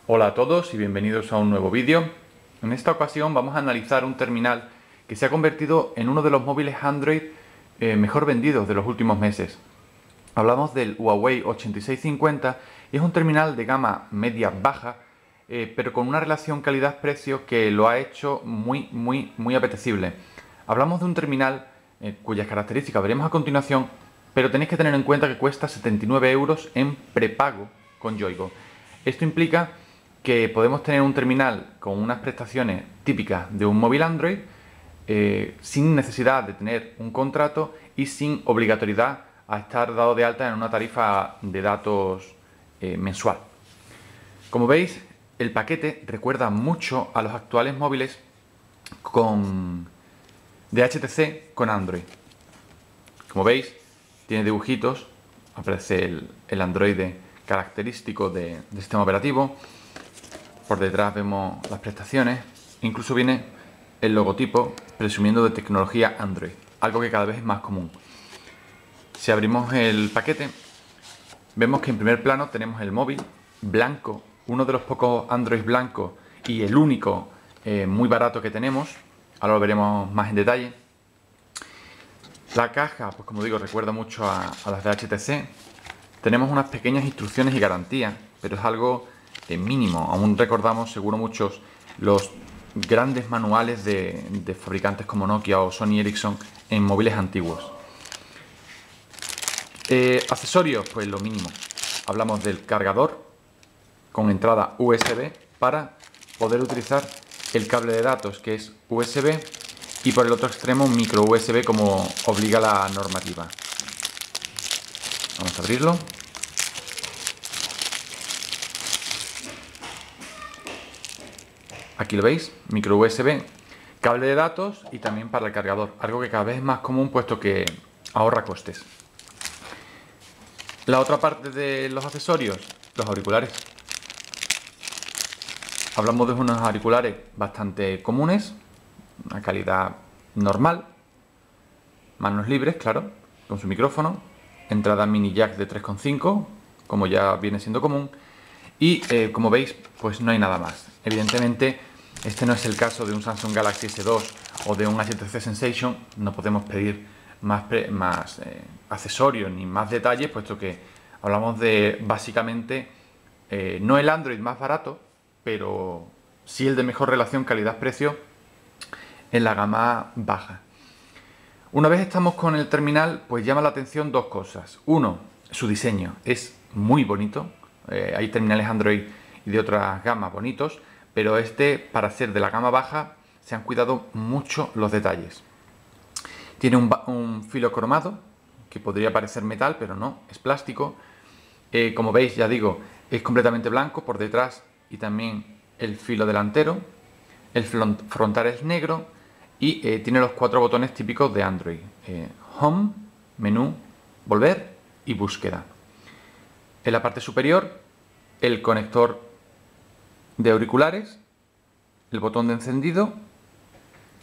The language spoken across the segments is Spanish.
Hola a todos y bienvenidos a un nuevo vídeo. En esta ocasión vamos a analizar un terminal que se ha convertido en uno de los móviles Android mejor vendidos de los últimos meses. Hablamos del Huawei 8650 y es un terminal de gama media-baja, pero con una relación calidad-precio que lo ha hecho muy apetecible. Hablamos de un terminal cuyas características veremos a continuación, pero tenéis que tener en cuenta que cuesta 79 euros en prepago con Yoigo. Esto implica que podemos tener un terminal con unas prestaciones típicas de un móvil Android sin necesidad de tener un contrato y sin obligatoriedad a estar dado de alta en una tarifa de datos mensual. Como veis, el paquete recuerda mucho a los actuales móviles de HTC con Android. Como veis, tiene dibujitos, aparece el Android característico del sistema operativo. Por detrás vemos las prestaciones, incluso viene el logotipo presumiendo de tecnología Android, algo que cada vez es más común. Si abrimos el paquete, vemos que en primer plano tenemos el móvil blanco, uno de los pocos Android blancos y el único muy barato que tenemos. Ahora lo veremos más en detalle. La caja, pues como digo, recuerda mucho a las de HTC. Tenemos unas pequeñas instrucciones y garantías, pero es algo mínimo. Aún recordamos seguro muchos los grandes manuales de fabricantes como Nokia o Sony Ericsson en móviles antiguos. Accesorios, pues lo mínimo. Hablamos del cargador con entrada USB para poder utilizar el cable de datos, que es USB, y por el otro extremo un micro USB como obliga la normativa. Vamos a abrirlo. Aquí lo veis, micro USB, cable de datos y también para el cargador, algo que cada vez es más común puesto que ahorra costes. La otra parte de los accesorios, los auriculares. Hablamos de unos auriculares bastante comunes, una calidad normal, manos libres, claro, con su micrófono, entrada mini jack de 3,5, como ya viene siendo común, y como veis, pues no hay nada más. Evidentemente, este no es el caso de un Samsung Galaxy S2 o de un HTC Sensation, no podemos pedir más accesorios ni más detalles, puesto que hablamos de básicamente no el Android más barato, pero sí el de mejor relación calidad-precio en la gama baja. Una vez estamos con el terminal, pues llama la atención dos cosas. Uno, su diseño es muy bonito. Hay terminales Android y de otras gamas bonitos, pero este, para ser de la gama baja, se han cuidado mucho los detalles. Tiene un filo cromado, que podría parecer metal, pero no, es plástico. Como veis, ya digo, es completamente blanco por detrás y también el filo delantero. El frontal es negro y tiene los 4 botones típicos de Android. Home, menú, volver y búsqueda. En la parte superior, el conector de auriculares, el botón de encendido,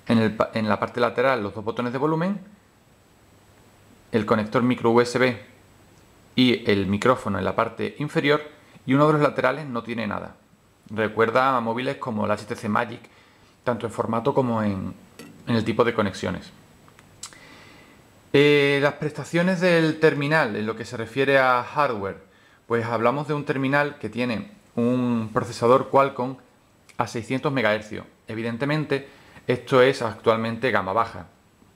en la parte lateral los 2 botones de volumen, el conector micro USB y el micrófono en la parte inferior, y uno de los laterales no tiene nada. Recuerda a móviles como el HTC Magic, tanto en formato como en el tipo de conexiones. Las prestaciones del terminal en lo que se refiere a hardware, pues hablamos de un terminal que tiene un procesador Qualcomm a 600 MHz. Evidentemente esto es actualmente gama baja,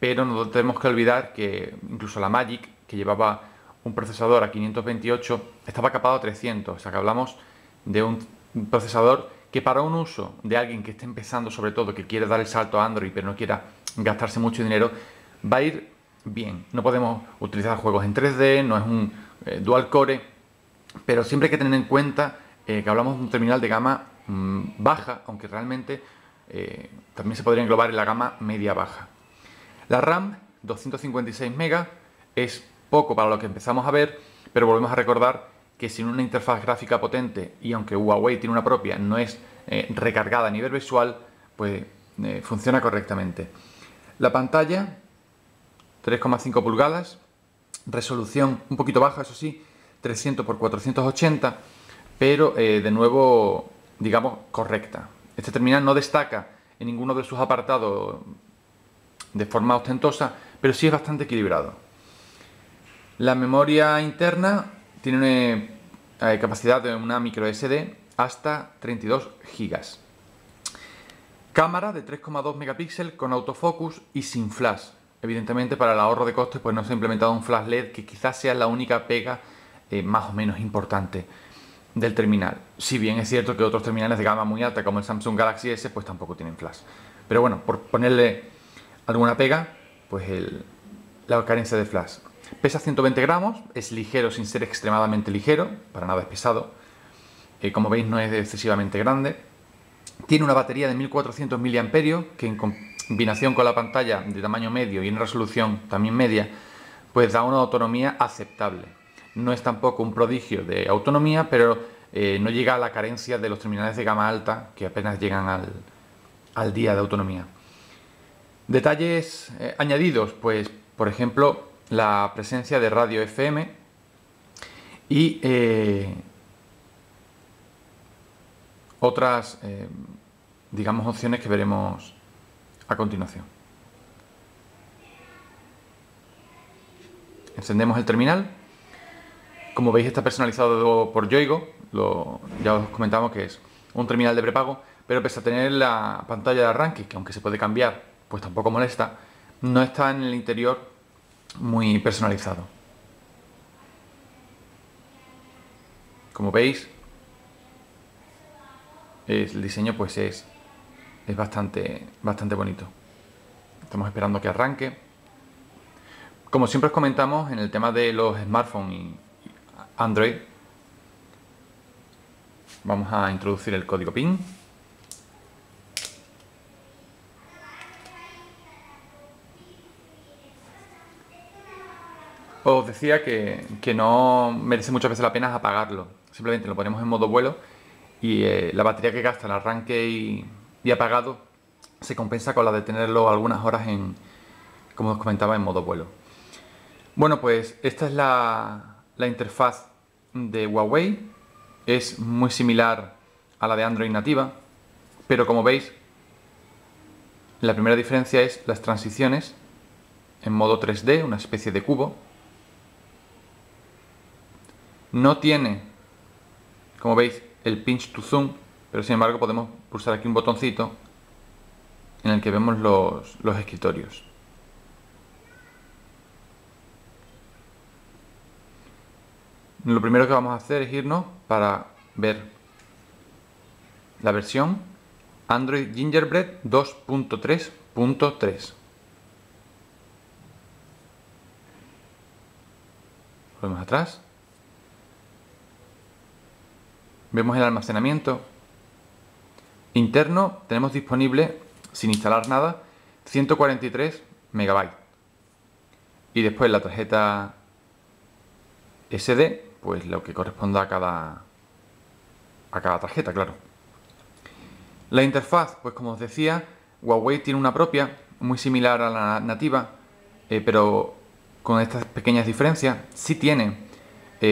pero no tenemos que olvidar que incluso la Magic, que llevaba un procesador a 528, estaba capado a 300, o sea que hablamos de un procesador que para un uso de alguien que esté empezando, sobre todo, que quiere dar el salto a Android pero no quiera gastarse mucho dinero, va a ir bien. No podemos utilizar juegos en 3D, no es un dual core, pero siempre hay que tener en cuenta que hablamos de un terminal de gama baja, aunque realmente también se podría englobar en la gama media-baja. La RAM, 256 MB, es poco para lo que empezamos a ver, pero volvemos a recordar que sin una interfaz gráfica potente, y aunque Huawei tiene una propia, no es recargada a nivel visual, pues funciona correctamente. La pantalla, 3,5 pulgadas, resolución un poquito baja, eso sí, 300 x 480, pero de nuevo digamos, correcta. Este terminal no destaca en ninguno de sus apartados de forma ostentosa, pero sí es bastante equilibrado. La memoria interna tiene una capacidad de una micro SD hasta 32 GB. Cámara de 3,2 megapíxeles con autofocus y sin flash. Evidentemente, para el ahorro de costes pues no se ha implementado un flash LED, que quizás sea la única pega más o menos importante del terminal. Si bien es cierto que otros terminales de gama muy alta como el Samsung Galaxy S pues tampoco tienen flash. Pero bueno, por ponerle alguna pega, pues la carencia de flash. Pesa 120 gramos, es ligero sin ser extremadamente ligero, para nada es pesado. Como veis, no es excesivamente grande. Tiene una batería de 1400 mAh que en combinación con la pantalla de tamaño medio y en resolución también media, pues da una autonomía aceptable. No es tampoco un prodigio de autonomía, pero no llega a la carencia de los terminales de gama alta que apenas llegan al día de autonomía. Detalles añadidos, pues por ejemplo la presencia de radio FM y otras digamos opciones que veremos a continuación. Encendemos el terminal. Como veis, está personalizado por Yoigo. Ya os comentamos que es un terminal de prepago, pero pese a tener la pantalla de arranque, que aunque se puede cambiar, pues tampoco molesta, no está en el interior muy personalizado. Como veis, el diseño pues es bastante bonito. Estamos esperando que arranque. Como siempre os comentamos, en el tema de los smartphones y Android, vamos a introducir el código PIN. Os decía que no merece muchas veces la pena apagarlo. Simplemente lo ponemos en modo vuelo y la batería que gasta el arranque y apagado se compensa con la de tenerlo algunas horas como os comentaba, en modo vuelo. Bueno, pues esta es la interfaz de Huawei. Es muy similar a la de Android nativa, pero como veis, la primera diferencia es las transiciones en modo 3D, una especie de cubo. No tiene, como veis, el pinch to zoom, pero sin embargo podemos pulsar aquí un botoncito en el que vemos los escritorios. Lo primero que vamos a hacer es irnos para ver la versión Android Gingerbread 2.3.3. Volvemos atrás. Vemos el almacenamiento interno. Tenemos disponible, sin instalar nada, 143 megabytes. Y después la tarjeta SD, pues lo que corresponda a cada tarjeta, claro. La interfaz, pues como os decía, Huawei tiene una propia, muy similar a la nativa, pero con estas pequeñas diferencias. Sí tiene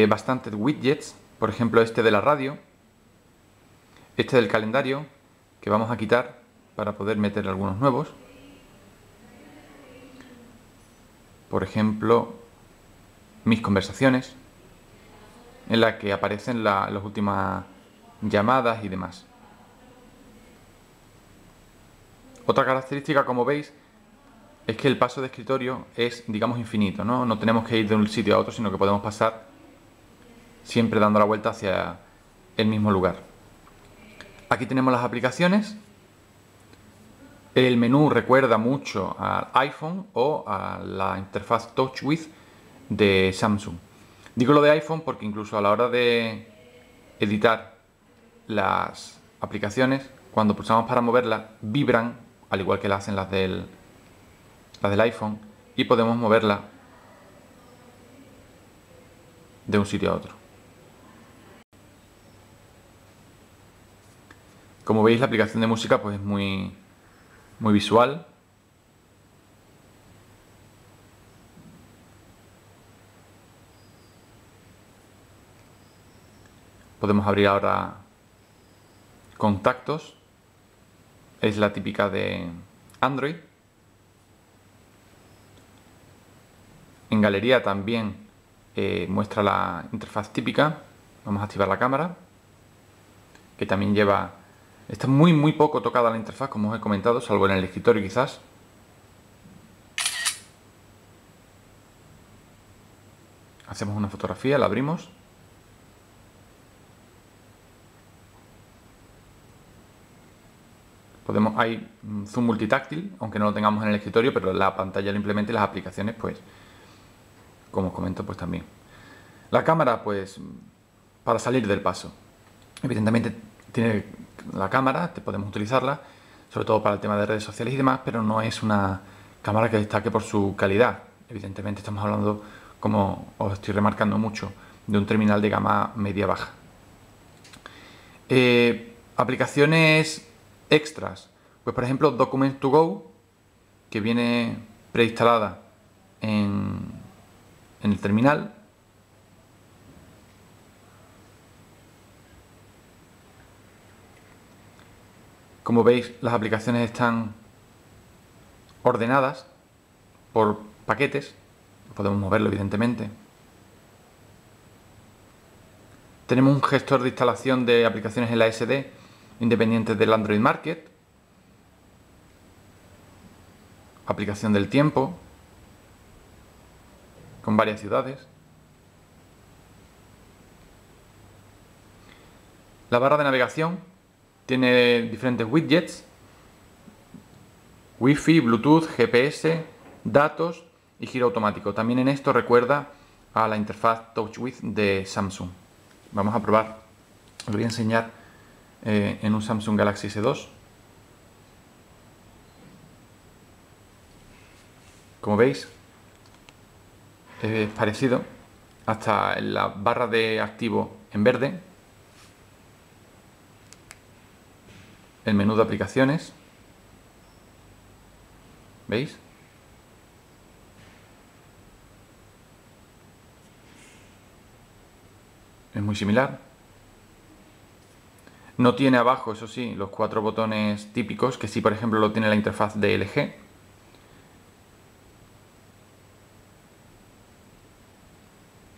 bastantes widgets, por ejemplo este de la radio, este del calendario, que vamos a quitar para poder meter algunos nuevos. Por ejemplo, mis conversaciones, en la que aparecen las últimas llamadas y demás. Otra característica, como veis, es que el paso de escritorio es, digamos, infinito, ¿no? No tenemos que ir de un sitio a otro, sino que podemos pasar siempre dando la vuelta hacia el mismo lugar. Aquí tenemos las aplicaciones. El menú recuerda mucho al iPhone o a la interfaz TouchWiz de Samsung. Digo lo de iPhone porque incluso a la hora de editar las aplicaciones, cuando pulsamos para moverlas, vibran, al igual que las hacen las del iPhone, y podemos moverla de un sitio a otro. Como veis, la aplicación de música pues es muy visual. Podemos abrir ahora Contactos, es la típica de Android. En galería también muestra la interfaz típica. Vamos a activar la cámara, que también lleva... Está muy poco tocada la interfaz, como os he comentado, salvo en el escritorio quizás. Hacemos una fotografía, la abrimos. Hay zoom multitáctil, aunque no lo tengamos en el escritorio, pero la pantalla lo implementa y las aplicaciones, pues, como os comento, pues también. La cámara, pues, para salir del paso. Evidentemente tiene la cámara, podemos utilizarla, sobre todo para el tema de redes sociales y demás, pero no es una cámara que destaque por su calidad. Evidentemente estamos hablando, como os estoy remarcando mucho, de un terminal de gama media-baja. Aplicaciones extras, pues por ejemplo Documents to Go, que viene preinstalada en el terminal. Como veis, las aplicaciones están ordenadas por paquetes, podemos moverlo evidentemente. Tenemos un gestor de instalación de aplicaciones en la SD independientes del Android Market. Aplicación del tiempo con varias ciudades. La barra de navegación tiene diferentes widgets: Wi-Fi, Bluetooth, GPS, datos y giro automático. También en esto recuerda a la interfaz TouchWiz de Samsung. Vamos a probar. Os voy a enseñar en un Samsung Galaxy S2. Como veis, es parecido, hasta en la barra de activo en verde, el menú de aplicaciones, ¿veis? Es muy similar. No tiene abajo, eso sí, los 4 botones típicos, que sí, por ejemplo, lo tiene la interfaz de LG.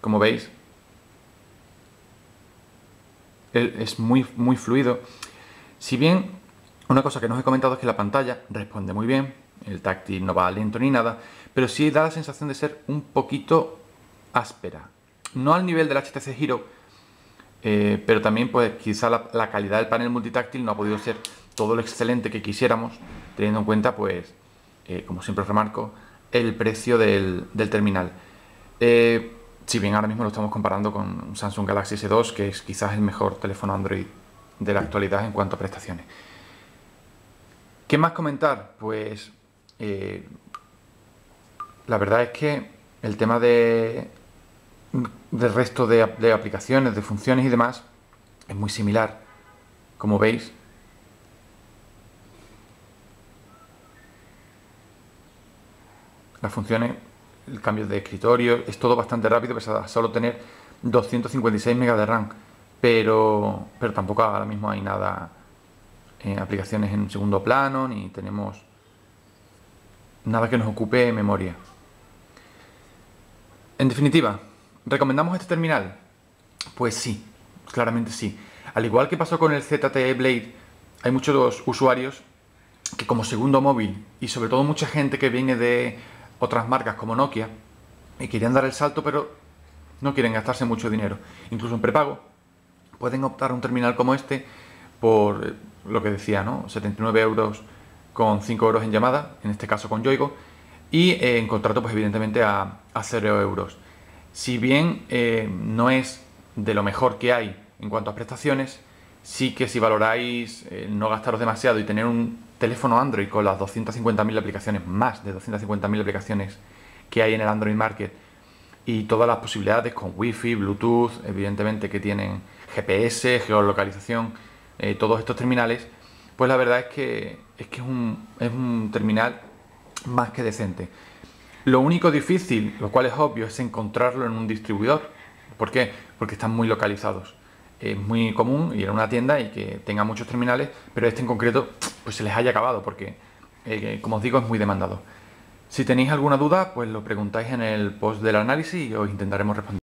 Como veis, es muy fluido. Si bien, una cosa que no os he comentado es que la pantalla responde muy bien, el táctil no va lento ni nada, pero sí da la sensación de ser un poquito áspera. No al nivel del HTC Hero, pero también pues quizá la calidad del panel multitáctil no ha podido ser todo lo excelente que quisiéramos, teniendo en cuenta, pues, como siempre os remarco, el precio del terminal. Si bien ahora mismo lo estamos comparando con un Samsung Galaxy S2, que es quizás el mejor teléfono Android de la actualidad en cuanto a prestaciones. ¿Qué más comentar? Pues la verdad es que el tema del resto de aplicaciones, de funciones y demás es muy similar. Como veis, las funciones, el cambio de escritorio, es todo bastante rápido, pese a solo tener 256 MB de RAM, pero tampoco ahora mismo hay nada, aplicaciones en segundo plano, ni tenemos nada que nos ocupe memoria. En definitiva, ¿recomendamos este terminal? Pues sí, claramente sí. Al igual que pasó con el ZTE Blade, hay muchos usuarios que, como segundo móvil, y sobre todo mucha gente que viene de otras marcas como Nokia, y querían dar el salto, pero no quieren gastarse mucho dinero. Incluso en prepago pueden optar a un terminal como este por lo que decía, ¿no? 79 euros con 5 euros en llamada, en este caso con Yoigo, y en contrato, pues evidentemente a 0 euros. Si bien no es de lo mejor que hay en cuanto a prestaciones, sí que si valoráis no gastaros demasiado y tener un teléfono Android con las 250.000 aplicaciones, más de 250.000 aplicaciones que hay en el Android Market, y todas las posibilidades con Wi-Fi, Bluetooth, evidentemente que tienen GPS, geolocalización, todos estos terminales, pues la verdad es que es un terminal más que decente. Lo único difícil, lo cual es obvio, es encontrarlo en un distribuidor. ¿Por qué? Porque están muy localizados. es muy común ir a una tienda y que tenga muchos terminales, pero este en concreto pues se les haya acabado porque, como os digo, es muy demandado. Si tenéis alguna duda, pues lo preguntáis en el post del análisis y os intentaremos responder.